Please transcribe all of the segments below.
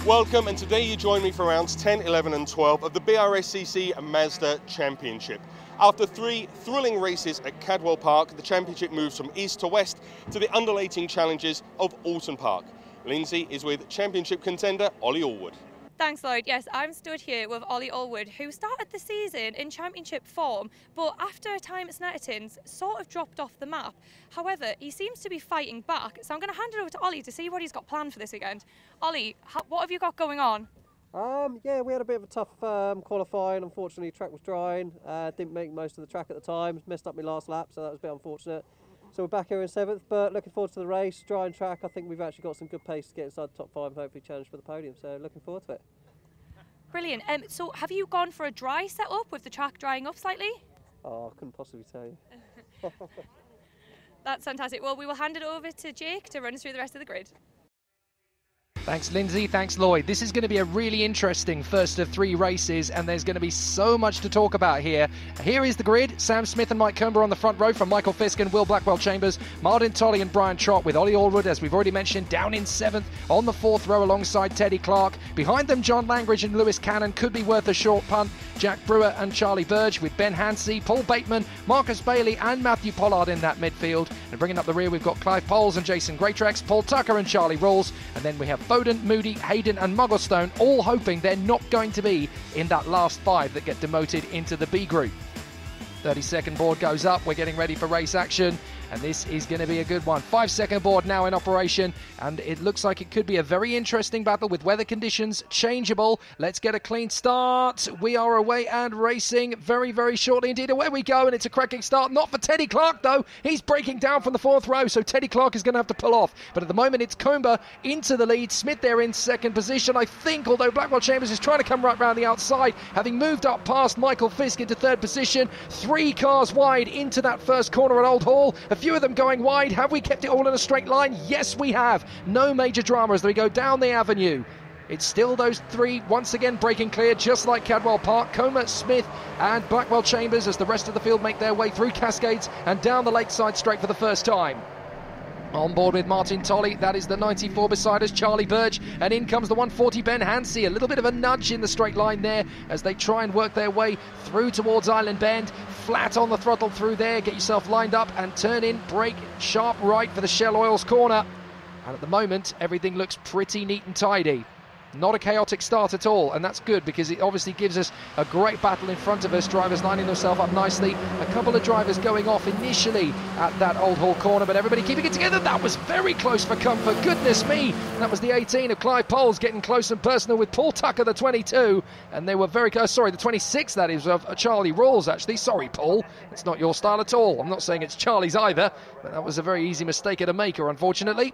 Welcome, and today you join me for rounds 10, 11 and 12 of the BRSCC Mazda Championship. After 3 thrilling races at Cadwell Park, the championship moves from east to west to the undulating challenges of Oulton Park. Lyndsay is with championship contender Ollie Allwood. Thanks, Lloyd. Yes, I'm stood here with Ollie Allwood, who started the season in championship form, but after a time at Snetterton's, sort of dropped off the map. However, he seems to be fighting back, so I'm going to hand it over to Ollie to see what he's got planned for this weekend. Ollie, what have you got going on? Yeah, we had a bit of a tough qualifying. Unfortunately, the track was drying. Didn't make most of the track at the time. Messed up my last lap, so that was a bit unfortunate. So we're back here in 7th, but looking forward to the race. Drying track, I think we've actually got some good pace to get inside the top 5 and hopefully challenge for the podium. So looking forward to it. Brilliant. So have you gone for a dry setup with the track drying up slightly? Oh, I couldn't possibly tell you. That's fantastic. Well, we will hand it over to Jake to run us through the rest of the grid. Thanks, Lyndsay. Thanks, Lloyd. This is going to be a really interesting first of 3 races, and there's going to be so much to talk about here. Here is the grid. Sam Smith and Mike Comber on the front row from Michael Fisk and Will Blackwell-Chambers. Martin Tolley and Brian Trott with Ollie Allwood, as we've already mentioned, down in 7th on the 4th row alongside Teddy Clark. Behind them, John Langridge and Lewis Cannon. Could be worth a short punt. Jack Brewer and Charlie Burge with Ben Hansey, Paul Bateman, Marcus Bailey and Matthew Pollard in that midfield. And bringing up the rear, we've got Clive Poles and Jason Greatrex, Paul Tucker and Charlie Rawls. And then we have Foden, Moody, Hayden and Mugglestone, all hoping they're not going to be in that last 5 that get demoted into the B group. 30-second board goes up. We're getting ready for race action, and this is going to be a good one. 5-second board now in operation, and it looks like it could be a very interesting battle with weather conditions changeable. Let's get a clean start. We are away and racing very, very shortly indeed. Away we go, and it's a cracking start. Not for Teddy Clark, though. He's breaking down from the 4th row, so Teddy Clark is going to have to pull off. But at the moment, it's Comber into the lead. Smith there in 2nd position, I think, although Blackwell-Chambers is trying to come right round the outside, having moved up past Michael Fisk into 3rd position. 3 cars wide into that first corner at Old Hall. A few of them going wide. Have we kept it all in a straight line? Yes, we have. No major drama as we go down the avenue. It's still those 3 once again breaking clear, just like Cadwell Park. Comer, Smith and Blackwell-Chambers as the rest of the field make their way through Cascades and down the Lakeside Straight for the first time. On board with Martin Tolley, that is the 94 beside us, Charlie Burge, and in comes the 140 Ben Hansey. A little bit of a nudge in the straight line there as they try and work their way through towards Island Bend. Flat on the throttle through there, get yourself lined up and turn in, brake sharp right for the Shell Oils corner. And at the moment, everything looks pretty neat and tidy. Not a chaotic start at all, and that's good because it obviously gives us a great battle in front of us. Drivers lining themselves up nicely. A couple of drivers going off initially at that Old Hall corner, but everybody keeping it together. That was very close for comfort. Goodness me. That was the 18 of Clive Poles getting close and personal with Paul Tucker, the 22. And they were very close. Sorry, the 26, that is, of Charlie Rawls, actually. Sorry, Paul. It's not your style at all. I'm not saying it's Charlie's either, but that was a very easy mistake at a maker, unfortunately.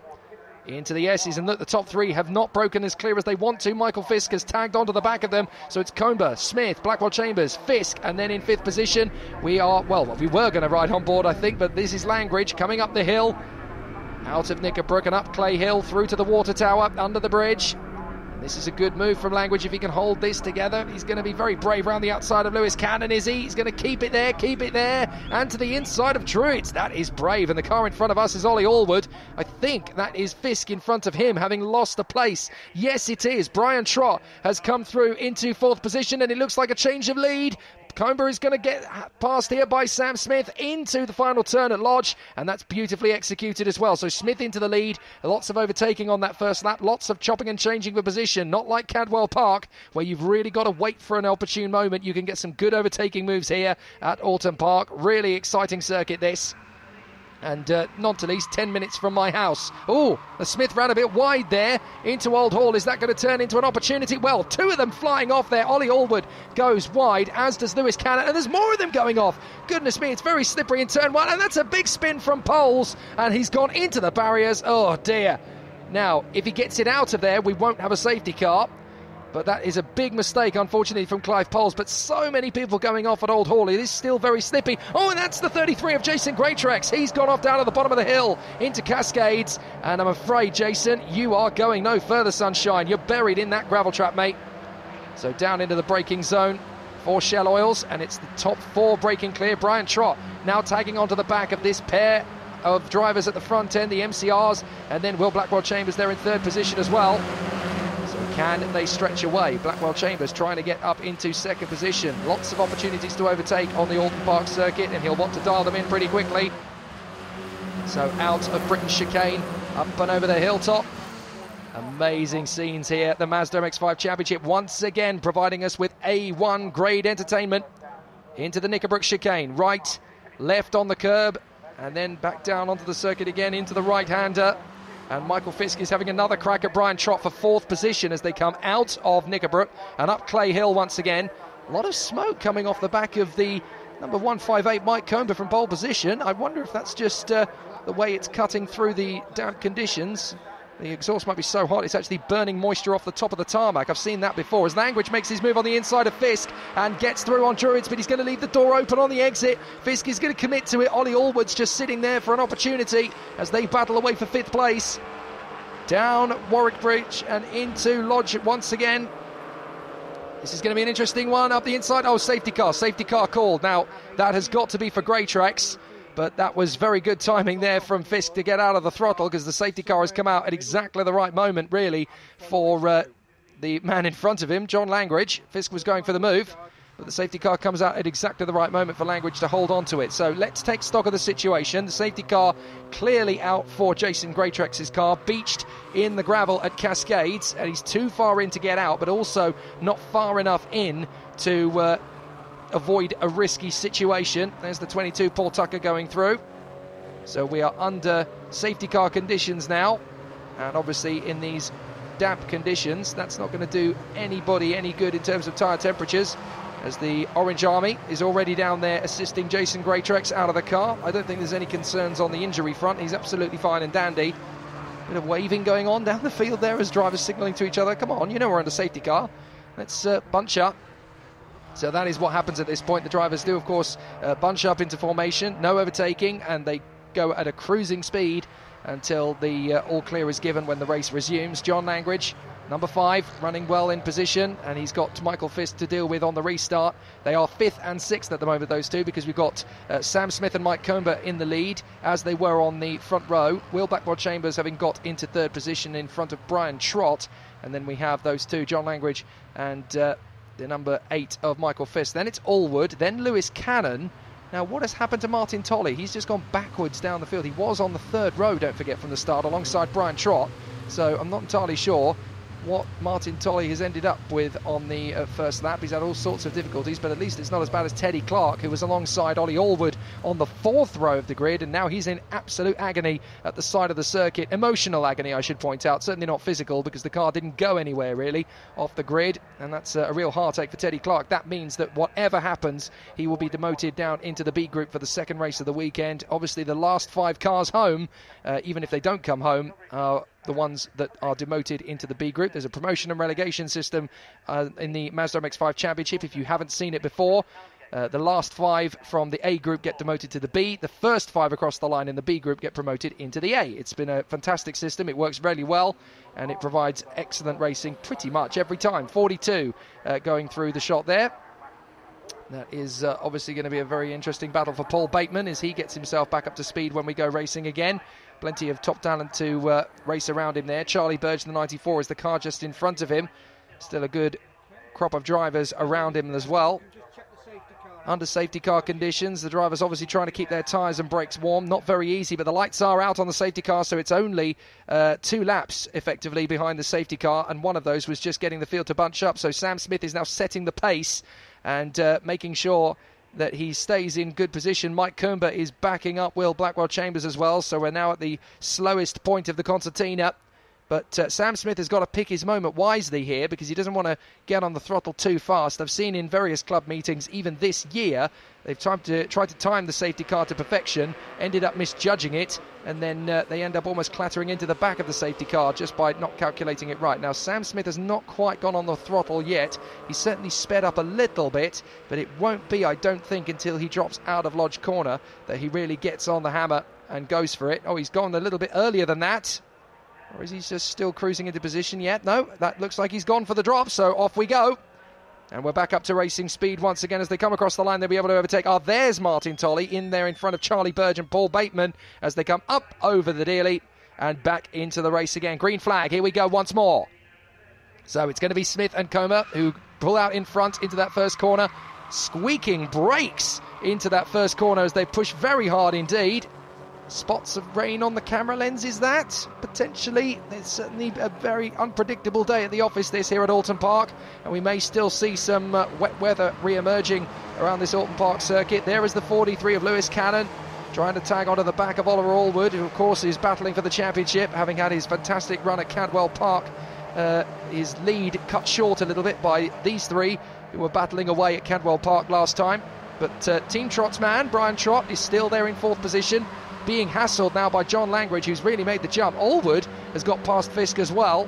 Into the S's, and look, the top 3 have not broken as clear as they want to. Michael Fisk has tagged onto the back of them, so it's Comber, Smith, Blackwell-Chambers, Fisk, and then in 5th position we were going to ride on board, I think, but this is Langridge coming up the hill, out of Knickerbrook and up Clay Hill, through to the water tower, under the bridge. This is a good move from Langridge. If he can hold this together, he's going to be very brave around the outside of Lewis Cannon, is he? He's going to keep it there, and to the inside of Druids. That is brave, and the car in front of us is Ollie Allwood. I think that is Fisk in front of him, having lost a place. Yes, it is. Brian Trott has come through into 4th position, and it looks like a change of lead. Comber is going to get past here by Sam Smith into the final turn at Lodge, and that's beautifully executed as well. So Smith into the lead, lots of overtaking on that first lap, lots of chopping and changing for position, not like Cadwell Park where you've really got to wait for an opportune moment. You can get some good overtaking moves here at Oulton Park. Really exciting circuit this. And not to least 10 minutes from my house. Oh, the Smith ran a bit wide there into Old Hall. Is that going to turn into an opportunity? Well, 2 of them flying off there. Ollie Allwood goes wide, as does Lewis Cannon, and there's more of them going off. Goodness me, it's very slippery in turn 1, and that's a big spin from Poles, and he's gone into the barriers. Oh dear. Now, if he gets it out of there, we won't have a safety car. But that is a big mistake, unfortunately, from Clive Poles. But so many people going off at Old Hall. It is still very slippy. Oh, and that's the 33 of Jason Greatrex. He's gone off down at the bottom of the hill into Cascades. And I'm afraid, Jason, you are going no further, sunshine. You're buried in that gravel trap, mate. So down into the braking zone for Shell Oils. And it's the top 4 braking clear. Brian Trott now tagging onto the back of this pair of drivers at the front end, the MCRs. And then Will Blackwell-Chambers there in 3rd position as well. Can they stretch away? Blackwell Chambers trying to get up into second position. Lots of opportunities to overtake on the Oulton Park circuit, and he'll want to dial them in pretty quickly. So out of Britain's chicane, up and over the hilltop. Amazing scenes here at the Mazda MX-5 Championship, once again providing us with A1 grade entertainment. Into the Knickerbrook chicane, right, left on the curb, and then back down onto the circuit again into the right-hander. And Michael Fisk is having another crack at Brian Trott for fourth position as they come out of Knickerbrook and up Clay Hill once again. A lot of smoke coming off the back of the number 158 Mike Comber from pole position. I wonder if that's just the way it's cutting through the damp conditions. The exhaust might be so hot it's actually burning moisture off the top of the tarmac. I've seen that before. As Langridge makes his move on the inside of Fisk and gets through on Druids, but he's going to leave the door open on the exit. Fisk is going to commit to it. Ollie Allwood's just sitting there for an opportunity as they battle away for fifth place. Down Warwick Bridge and into Lodge once again. This is going to be an interesting one up the inside. Oh, safety car called. Now, that has got to be for grey tracks. But that was very good timing there from Fisk to get out of the throttle, because the safety car has come out at exactly the right moment, really, for the man in front of him, John Langridge. Fisk was going for the move, but the safety car comes out at exactly the right moment for Langridge to hold on to it. So let's take stock of the situation. The safety car clearly out for Jason Greytrex's car, beached in the gravel at Cascades, and he's too far in to get out, but also not far enough in to avoid a risky situation. There's the 22 Paul Tucker going through. So we are under safety car conditions now, and obviously in these damp conditions that's not going to do anybody any good in terms of tyre temperatures, as the Orange Army is already down there assisting Jason Greytrex out of the car. I don't think there's any concerns on the injury front. He's absolutely fine and dandy. Bit of waving going on down the field there as drivers signalling to each other. Come on, you know we're under safety car. Let's bunch up. So that is what happens at this point. The drivers do, of course, bunch up into formation, no overtaking, and they go at a cruising speed until the all clear is given when the race resumes. John Langridge, number 5, running well in position, and he's got Michael Fisk to deal with on the restart. They are 5th and 6th at the moment, those two, because we've got Sam Smith and Mike Comber in the lead, as they were on the front row. Will Blackwell Chambers having got into 3rd position in front of Brian Trott, and then we have those two, John Langridge and the number 8 of Michael Fisk. Then it's Allwood, then Lewis Cannon. Now, what has happened to Martin Tolley? He's just gone backwards down the field. He was on the 3rd row, don't forget, from the start, alongside Brian Trott. So I'm not entirely sure what Martin Tolley has ended up with on the first lap. He's had all sorts of difficulties, but at least it's not as bad as Teddy Clark, who was alongside Ollie Allwood on the 4th row of the grid, and now he's in absolute agony at the side of the circuit. Emotional agony, I should point out. Certainly not physical, because the car didn't go anywhere, really, off the grid, and that's a real heartache for Teddy Clark. That means that whatever happens, he will be demoted down into the B group for the second race of the weekend. Obviously, the last 5 cars home, even if they don't come home, the ones that are demoted into the B group. There's a promotion and relegation system in the Mazda MX-5 Championship. If you haven't seen it before, the last 5 from the A group get demoted to the B. The first 5 across the line in the B group get promoted into the A. It's been a fantastic system. It works really well, and it provides excellent racing pretty much every time. 42 going through the shot there. That is obviously going to be a very interesting battle for Paul Bateman as he gets himself back up to speed when we go racing again. Plenty of top talent to race around him there. Charlie Burge, the 94, is the car just in front of him. Still a good crop of drivers around him as well. Under safety car conditions, the drivers obviously trying to keep their tyres and brakes warm. Not very easy, but the lights are out on the safety car, so it's only 2 laps effectively behind the safety car, and one of those was just getting the field to bunch up. So Sam Smith is now setting the pace and making sure that he stays in good position. Mike Comber is backing up Will Blackwell Chambers as well, so we're now at the slowest point of the concertina. But Sam Smith has got to pick his moment wisely here, because he doesn't want to get on the throttle too fast. I've seen in various club meetings, even this year, they've tried to time the safety car to perfection, ended up misjudging it, and then they end up almost clattering into the back of the safety car just by not calculating it right. Now, Sam Smith has not quite gone on the throttle yet. He's certainly sped up a little bit, but it won't be, I don't think, until he drops out of Lodge Corner that he really gets on the hammer and goes for it. Oh, he's gone a little bit earlier than that. Or is he just still cruising into position yet? No, that looks like he's gone for the drop, so off we go. And we're back up to racing speed once again as they come across the line. They'll be able to overtake. There's Martin Tolley in there in front of Charlie Burge and Paul Bateman as they come up over the Dealey and back into the race again. Green flag, here we go once more. So it's going to be Smith and Comer who pull out in front into that first corner. Squeaking brakes into that first corner as they push very hard indeed. Spots of rain on the camera lens, is that? Potentially. It's certainly a very unpredictable day at the office this here at Oulton Park, and we may still see some wet weather re-emerging around this Oulton Park circuit. There is the 43 of Lewis Cannon, trying to tag onto the back of Oliver Allwood, who of course is battling for the championship, having had his fantastic run at Cadwell Park. His lead cut short a little bit by these three who were battling away at Cadwell Park last time. But Team Trott's man, Brian Trott, is still there in 4th position, being hassled now by John Langridge, who's really made the jump. Allwood has got past Fisk as well.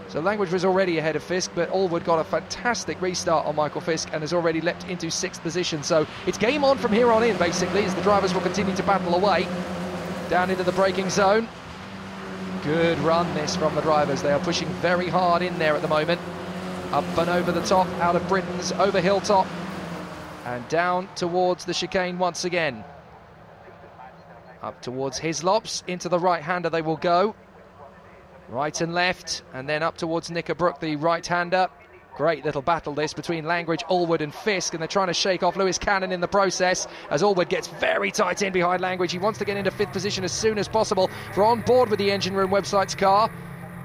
So Langridge was already ahead of Fisk, but Allwood got a fantastic restart on Michael Fisk and has already leapt into 6th position. So it's game on from here on in, basically, as the drivers will continue to battle away down into the braking zone. Good run this from the drivers. They are pushing very hard in there at the moment. Up and over the top, out of Britain's, over Hilltop, and down towards the chicane once again. Up towards Hislops, into the right-hander they will go. Right and left, and then up towards Knickerbrook, the right-hander. Great little battle this between Langridge, Allwood and Fisk, and they're trying to shake off Lewis Cannon in the process as Allwood gets very tight in behind Langridge. He wants to get into 5th position as soon as possible for On Board with the Engine Room website's car.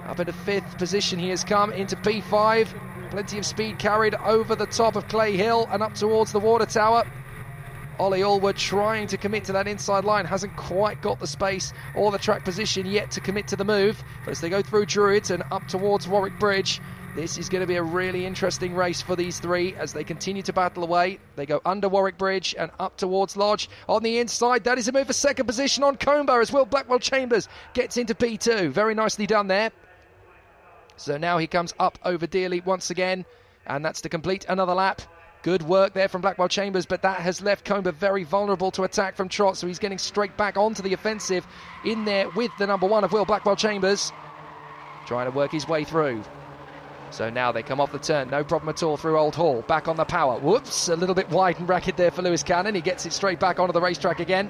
Up into 5th position he has come into P5. Plenty of speed carried over the top of Clay Hill and up towards the water tower. Ollie Allwood trying to commit to that inside line, hasn't quite got the space or the track position yet to commit to the move. But as they go through Druids and up towards Warwick Bridge, this is going to be a really interesting race for these three as they continue to battle away. They go under Warwick Bridge and up towards Lodge. On the inside, that is a move for 2nd position on Comber as Will Blackwell Chambers gets into P2. Very nicely done there. So now he comes up over Dearly once again, and that's to complete another lap. Good work there from Blackwell Chambers, but that has left Comber very vulnerable to attack from Trott, so he's getting straight back onto the offensive in there with the number 1 of Will Blackwell Chambers, trying to work his way through. So now they come off the turn, no problem at all through Old Hall, back on the power. Whoops, a little bit wide and ragged there for Lewis Cannon. He gets it straight back onto the racetrack again.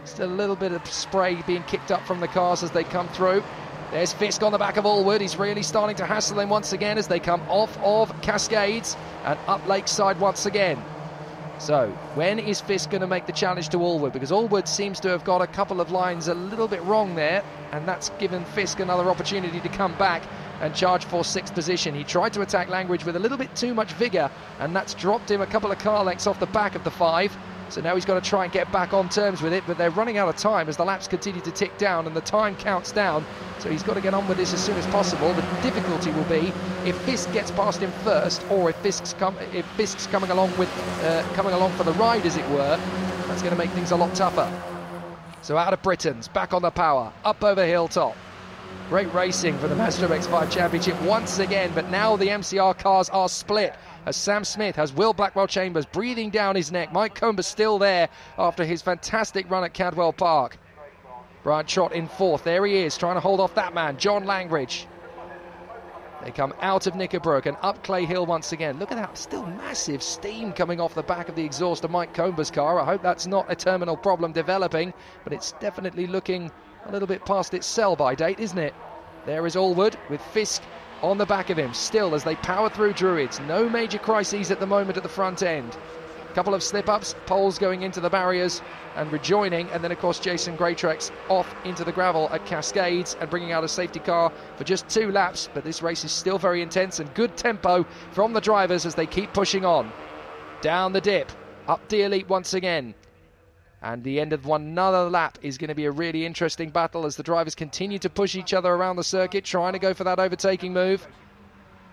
Still a little bit of spray being kicked up from the cars as they come through. There's Fisk on the back of Allwood. He's really starting to hassle him once again as they come off of Cascades and up Lakeside once again. So, when is Fisk going to make the challenge to Allwood? Because Allwood seems to have got a couple of lines a little bit wrong there, and that's given Fisk another opportunity to come back and charge for 6th position. He tried to attack Langridge with a little bit too much vigour, and that's dropped him a couple of car lengths off the back of the 5. So now he's got to try and get back on terms with it, but they're running out of time as the laps continue to tick down and the time counts down. So he's got to get on with this as soon as possible. The difficulty will be if Fisk gets past him first, or if Fisk's coming along for the ride, as it were. That's going to make things a lot tougher. So out of Britain's, back on the power, up over Hilltop. Great racing for the Mazda MX-5 Championship once again, but now the MCR cars are split as Sam Smith has Will Blackwell Chambers breathing down his neck. Mike Comber's still there after his fantastic run at Cadwell Park. Brian Trott in 4th. There he is, trying to hold off that man, John Langridge. They come out of Knickerbrook and up Clay Hill once again. Look at that, still massive steam coming off the back of the exhaust of Mike Comber's car. I hope that's not a terminal problem developing, but it's definitely looking a little bit past its sell-by date, isn't it? There is Allwood with Fisk on the back of him, still as they power through Druids. No major crises at the moment at the front end. A couple of slip-ups, poles going into the barriers and rejoining, and then of course Jason Greytrex off into the gravel at Cascades and bringing out a safety car for just 2 laps, but this race is still very intense and good tempo from the drivers as they keep pushing on. Down the dip, up Dearly once again. And the end of another lap is going to be a really interesting battle as the drivers continue to push each other around the circuit, trying to go for that overtaking move.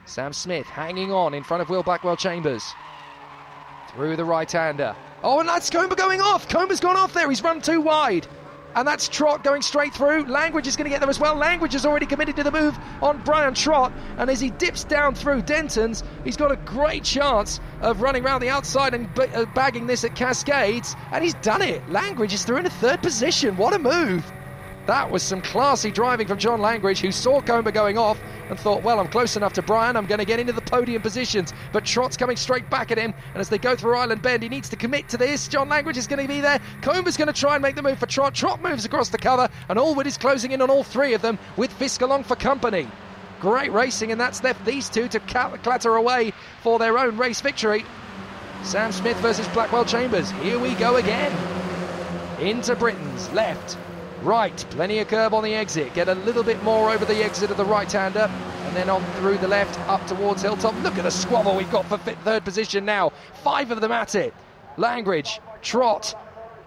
Sam Smith hanging on in front of Will Blackwell Chambers. Through the right-hander. Oh, and that's Comber going off. Comber's gone off there. He's run too wide. And that's Trott going straight through. Langridge is going to get there as well. Langridge has already committed to the move on Brian Trott. And as he dips down through Denton's, he's got a great chance of running around the outside and bagging this at Cascades. And he's done it. Langridge is through into 3rd position. What a move. That was some classy driving from John Langridge, who saw Comber going off and thought, well, I'm close enough to Brian, I'm going to get into the podium positions. But Trott's coming straight back at him, and as they go through Island Bend, he needs to commit to this. John Langridge is going to be there. Comber's going to try and make the move for Trott. Trott moves across the cover, and Allwood is closing in on all 3 of them, with Fisk along for company. Great racing, and that's left these two to clatter away for their own race victory. Sam Smith versus Blackwell Chambers. Here we go again. Into Britain's left, right, plenty of curb on the exit. Get a little bit more over the exit of the right-hander, and then on through the left, up towards Hilltop. Look at the squabble we've got for third position now. 5 of them at it. Langridge, Trott,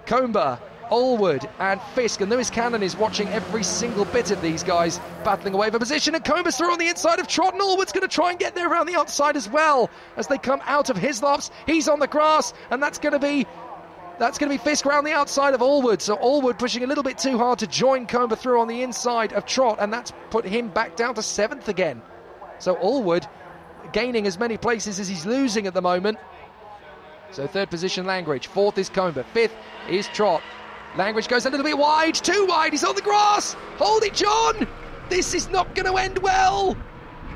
Comber, Allwood and Fisk, and Lewis Cannon is watching every single bit of these guys battling away for position, and Comber's through on the inside of Trott, and Allwood's going to try and get there around the outside as well as they come out of Hislop's. He's on the grass, and that's going to be Fisk around the outside of Allwood. So Allwood pushing a little bit too hard to join Comber through on the inside of Trott, and that's put him back down to 7th again. So Allwood gaining as many places as he's losing at the moment. So 3rd position Langridge, 4th is Comber, 5th is Trott. Langridge goes a little bit wide, too wide, he's on the grass! Hold it, John! This is not going to end well!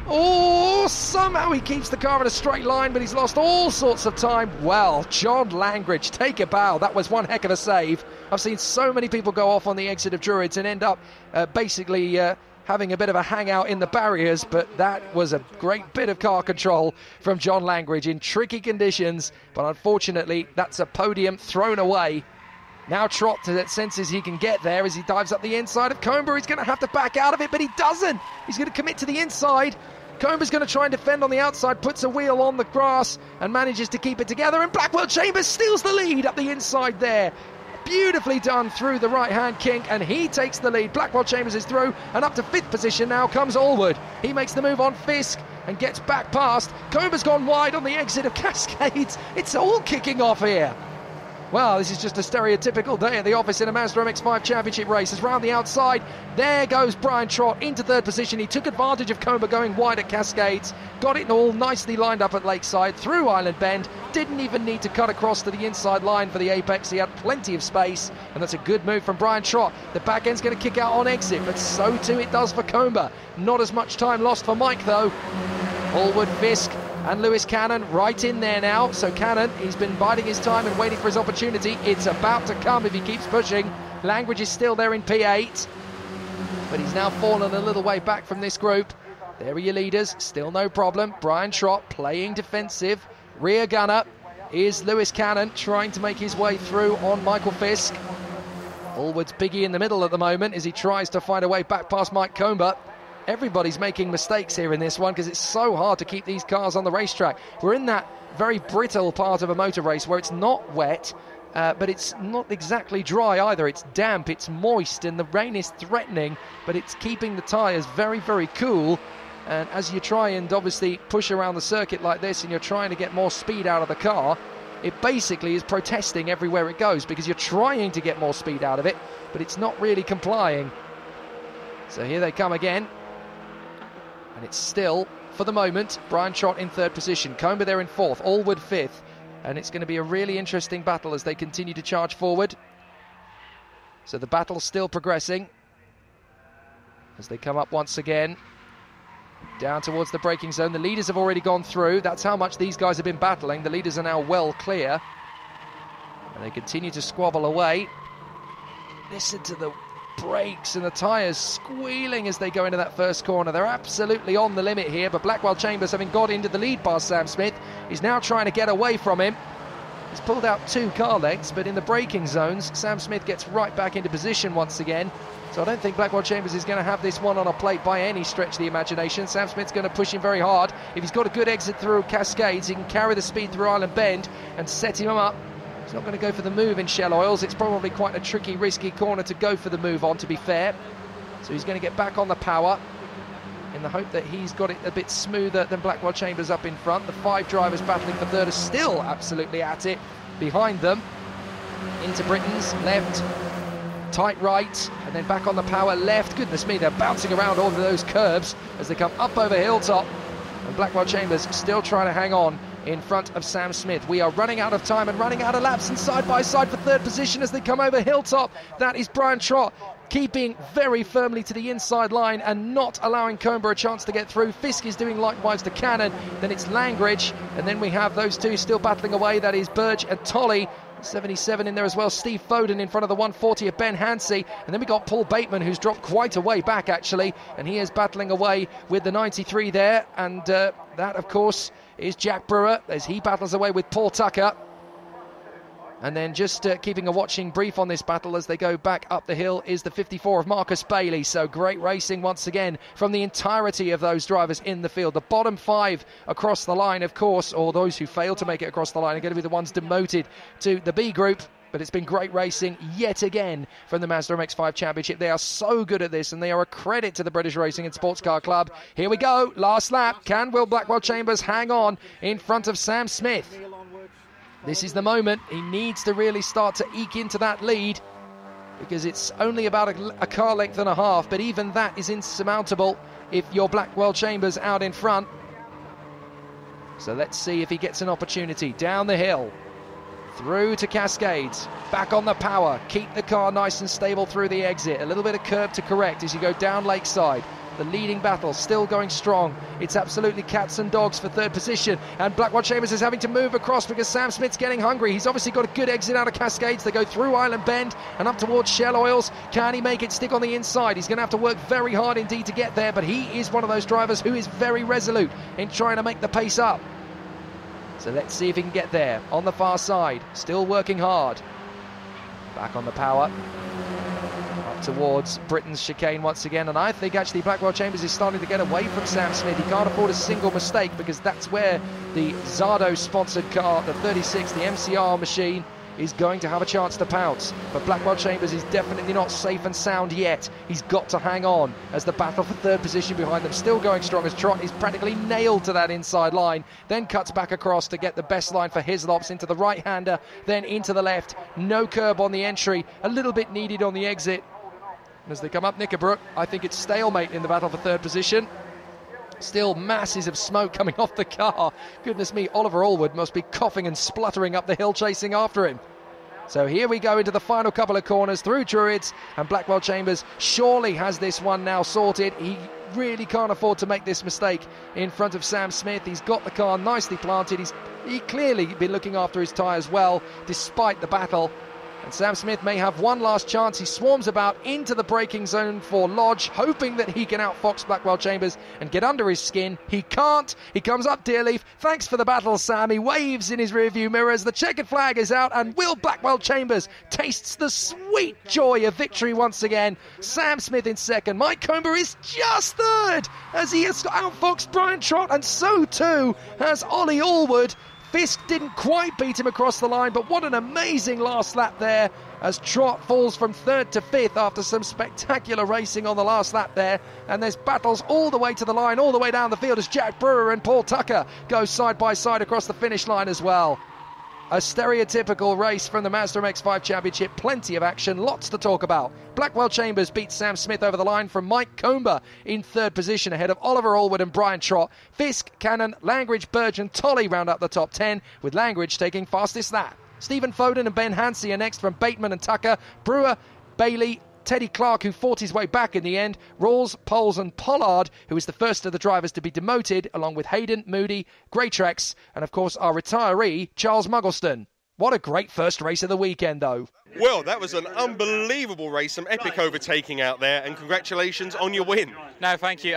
Oh, somehow he keeps the car in a straight line, but he's lost all sorts of time. Well, John Langridge, take a bow. That was one heck of a save. I've seen so many people go off on the exit of Druids and end up basically having a bit of a hangout in the barriers, but that was a great bit of car control from John Langridge in tricky conditions, but unfortunately that's a podium thrown away. Now Trott senses he can get there as he dives up the inside of Comber. He's going to have to back out of it, but he doesn't. He's going to commit to the inside. Comber's going to try and defend on the outside, puts a wheel on the grass and manages to keep it together, and Blackwell Chambers steals the lead up the inside there. Beautifully done through the right-hand kink, and he takes the lead. Blackwell Chambers is through, and up to 5th position now comes Allwood. He makes the move on Fisk and gets back past. Comber's gone wide on the exit of Cascades. It's all kicking off here. Well, this is just a stereotypical day at the office in a Mazda MX-5 Championship race. As round the outside, there goes Brian Trott into 3rd position. He took advantage of Comber going wide at Cascades, got it all nicely lined up at Lakeside, through Island Bend, didn't even need to cut across to the inside line for the apex. He had plenty of space, and that's a good move from Brian Trott. The back end's going to kick out on exit, but so too it does for Comber. Not as much time lost for Mike, though. Allwood, Fisk and Lewis Cannon right in there now. So Cannon, he's been biding his time and waiting for his opportunity. It's about to come if he keeps pushing. Langridge is still there in P8, but he's now fallen a little way back from this group. There are your leaders, still no problem. Brian Trott playing defensive. Rear gunner is Lewis Cannon, trying to make his way through on Michael Fisk. Allwood's biggie in the middle at the moment as he tries to find a way back past Mike Comber. Everybody's making mistakes here in this one because it's so hard to keep these cars on the racetrack. We're in that very brittle part of a motor race where it's not wet, but it's not exactly dry either. It's damp, it's moist, and the rain is threatening, but it's keeping the tyres very, very cool. And as you try and obviously push around the circuit like this and you're trying to get more speed out of the car, it basically is protesting everywhere it goes because you're trying to get more speed out of it, but it's not really complying. So here they come again. And it's still, for the moment, Brian Trott in 3rd position. Comber there in 4th, Allwood 5th. And it's going to be a really interesting battle as they continue to charge forward. So the battle's still progressing as they come up once again. Down towards the braking zone. The leaders have already gone through. That's how much these guys have been battling. The leaders are now well clear. And they continue to squabble away. Listen to the brakes and the tyres squealing as they go into that first corner. They're absolutely on the limit here, but Blackwell Chambers, having got into the lead past Sam Smith, is now trying to get away from him. He's pulled out 2 car lengths, but in the braking zones, Sam Smith gets right back into position once again. So I don't think Blackwell Chambers is going to have this one on a plate by any stretch of the imagination. Sam Smith's going to push him very hard. If he's got a good exit through Cascades, he can carry the speed through Island Bend and set him up. He's not going to go for the move in Shell Oils. It's probably quite a tricky, risky corner to go for the move on, to be fair. So he's going to get back on the power in the hope that he's got it a bit smoother than Blackwell Chambers up in front. The 5 drivers battling for 3rd are still absolutely at it behind them. Into Britain's left, tight right, and then back on the power left. Goodness me, they're bouncing around all of those curbs as they come up over Hilltop. And Blackwell Chambers still trying to hang on in front of Sam Smith. We are running out of time and running out of laps, and side by side for 3rd position as they come over Hilltop. That is Brian Trott keeping very firmly to the inside line and not allowing Comber a chance to get through. Fisk is doing likewise to Cannon. Then it's Langridge, and then we have those two still battling away. That is Burge and Tolley. 77 in there as well. Steve Foden in front of the 140 of Ben Hansey. And then we got Paul Bateman, who's dropped quite a way back, actually. And he is battling away with the 93 there. And that, of course, is Jack Brewer as he battles away with Paul Tucker. And then just keeping a watching brief on this battle as they go back up the hill is the 54 of Marcus Bailey. So great racing once again from the entirety of those drivers in the field. The bottom 5 across the line, of course, or those who fail to make it across the line are going to be the ones demoted to the B group. But it's been great racing yet again from the Mazda MX-5 Championship. They are so good at this, and they are a credit to the British Racing and Sports Car Club. Here we go, last lap. Can Will Blackwell-Chambers hang on in front of Sam Smith? This is the moment. He needs to really start to eke into that lead because it's only about a car length and a half, but even that is insurmountable if you're Blackwell-Chambers out in front. So let's see if he gets an opportunity. Down the hill, through to Cascades, back on the power, keep the car nice and stable through the exit. A little bit of curb to correct as you go down Lakeside. The leading battle still going strong. It's absolutely cats and dogs for third position, and Blackwell-Chambers is having to move across because Sam Smith's getting hungry. He's obviously got a good exit out of Cascades. They go through Island Bend and up towards Shell Oils. Can he make it stick on the inside? He's going to have to work very hard indeed to get there, but he is one of those drivers who is very resolute in trying to make the pace up. So let's see if he can get there. On the far side, still working hard. Back on the power. Towards Britain's chicane once again, and I think actually Blackwell-Chambers is starting to get away from Sam Smith. He can't afford a single mistake because that's where the Zardo sponsored car, the 36, the MCR machine, is going to have a chance to pounce. But Blackwell-Chambers is definitely not safe and sound yet. He's got to hang on as the battle for third position behind them still going strong as Trott is practically nailed to that inside line, then cuts back across to get the best line for Hislops into the right-hander, then into the left. No curb on the entry, a little bit needed on the exit. As they come up Knickerbrook, I think it's stalemate in the battle for third position. Still masses of smoke coming off the car. Goodness me, Oliver Allwood must be coughing and spluttering up the hill chasing after him. So here we go into the final couple of corners through Druids, and Blackwell-Chambers surely has this one now sorted. He really can't afford to make this mistake in front of Sam Smith. He's got the car nicely planted. He's clearly been looking after his tyres well despite the battle. And Sam Smith may have one last chance. He swarms about into the braking zone for Lodge, hoping that he can outfox Blackwell-Chambers and get under his skin. He can't. He comes up Deerleaf. Thanks for the battle, Sam. He waves in his rearview mirror as the checkered flag is out, and Will Blackwell-Chambers tastes the sweet joy of victory once again. Sam Smith in second. Mike Comber is just third as he has outfoxed Brian Trott, and so too has Ollie Allwood. Fisk didn't quite beat him across the line, but what an amazing last lap there as Trott falls from third to fifth after some spectacular racing on the last lap there. And there's battles all the way to the line, all the way down the field as Jack Brewer and Paul Tucker go side by side across the finish line as well. A stereotypical race from the Mazda MX-5 Championship. Plenty of action, lots to talk about. Blackwell-Chambers beats Sam Smith over the line from Mike Comber in third position ahead of Oliver Allwood and Brian Trott. Fisk, Cannon, Langridge, Burge and Tolley round up the top 10, with Langridge taking fastest lap. Stephen Foden and Ben Hansey are next from Bateman and Tucker. Brewer, Bailey, Teddy Clark, who fought his way back in the end, Rawls, Poles and Pollard, who is the first of the drivers to be demoted, along with Hayden, Moody, Greytrex, and of course our retiree, Charles Muggleston. What a great first race of the weekend, though. Well, that was an unbelievable race, some epic overtaking out there, and congratulations on your win. No, thank you.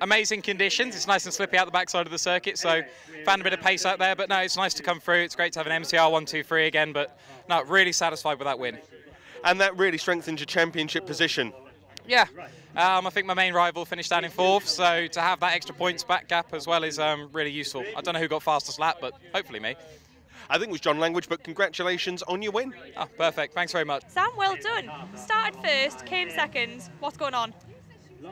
Amazing conditions. It's nice and slippy out the backside of the circuit, so found a bit of pace out there, but no, it's nice to come through. It's great to have an MCR 1-2-3 again, but no, really satisfied with that win. And that really strengthens your championship position. Yeah, I think my main rival finished down in fourth, so to have that extra points back gap as well is really useful. I don't know who got fastest lap, but hopefully me. I think it was John Langridge, but congratulations on your win. Oh, perfect. Thanks very much. Sam, well done. Started first, came second. What's going on?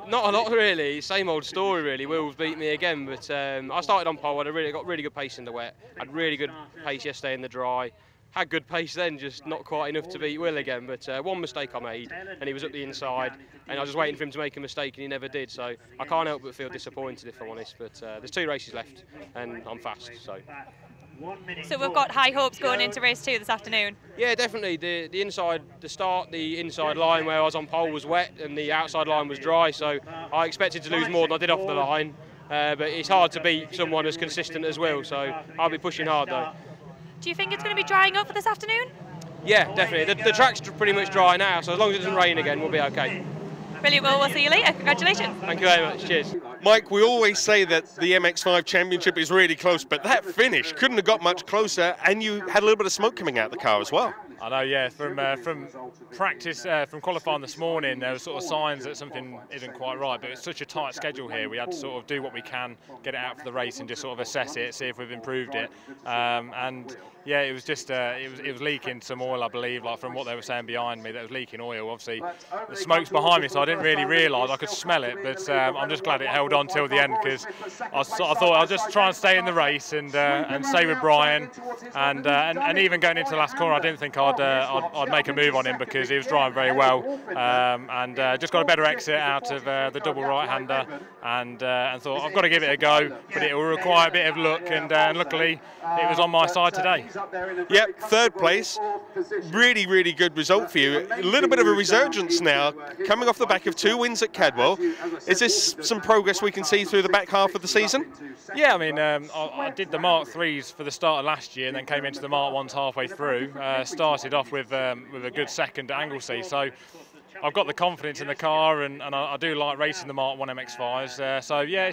Not a lot really, same old story really. Will's beat me again, but I started on pole. I got really good pace in the wet. Had really good pace yesterday in the dry. Had good pace then, just not quite enough to beat Will again. But one mistake I made, and he was at the inside, and I was just waiting for him to make a mistake, and he never did. So I can't help but feel disappointed, if I'm honest. But there's 2 races left, and I'm fast. So we've got high hopes going into race 2 this afternoon. Yeah, definitely. The inside line where I was on pole was wet, and the outside line was dry. So I expected to lose more than I did off the line. But it's hard to beat someone as consistent as Will. So I'll be pushing hard though. Do you think it's going to be drying up for this afternoon? Yeah, definitely. The track's pretty much dry now, so as long as it doesn't rain again, we'll be okay. Brilliant. Well, we'll see you later. Congratulations. Thank you very much. Cheers. Mike, we always say that the MX-5 Championship is really close, but that finish couldn't have got much closer, and you had a little bit of smoke coming out the car as well. I know, yeah. From practice, from qualifying this morning, there were sort of signs that something isn't quite right. But it's such a tight schedule here. We had to sort of do what we can, get it out for the race, and just sort of assess it, see if we've improved it. And yeah, it was just it was leaking some oil, I believe, like from what they were saying behind me, that was leaking oil. Obviously, the smoke's behind me, so I didn't really realise. I could smell it, but I'm just glad it held on till the end, because I thought I'll just try and stay in the race and stay with Brian, and even going into the last corner, I didn't think I'd make a move on him, because he was driving very well, and just got a better exit out of the double right-hander, and thought I've got to give it a go, but it will require a bit of luck, and luckily it was on my side today. Yep, third place, really, really good result for you. A little bit of a resurgence now, coming off the back of 2 wins at Cadwell. Is this some progress we can see through the back half of the season? Yeah, I mean, I did the Mark 3s for the start of last year, and then came into the Mark 1s halfway through. Started off with a good second at Anglesey, so I've got the confidence in the car, and I do like racing the Mark 1 MX-5s. So yeah,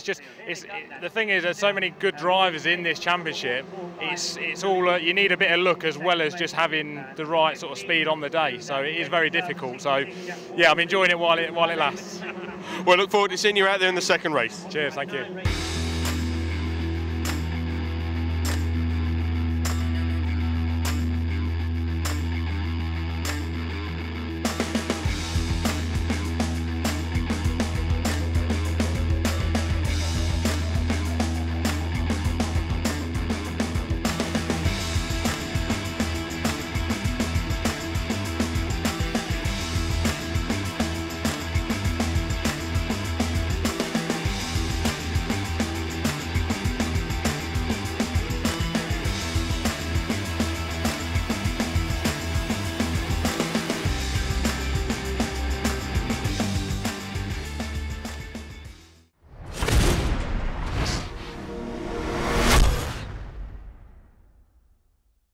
the thing is, there's so many good drivers in this championship. It's all you need a bit of luck as well as just having the right sort of speed on the day. So it is very difficult. So yeah, I'm enjoying it while it lasts. Well, look forward to seeing you out there in the second race. Cheers, thank you.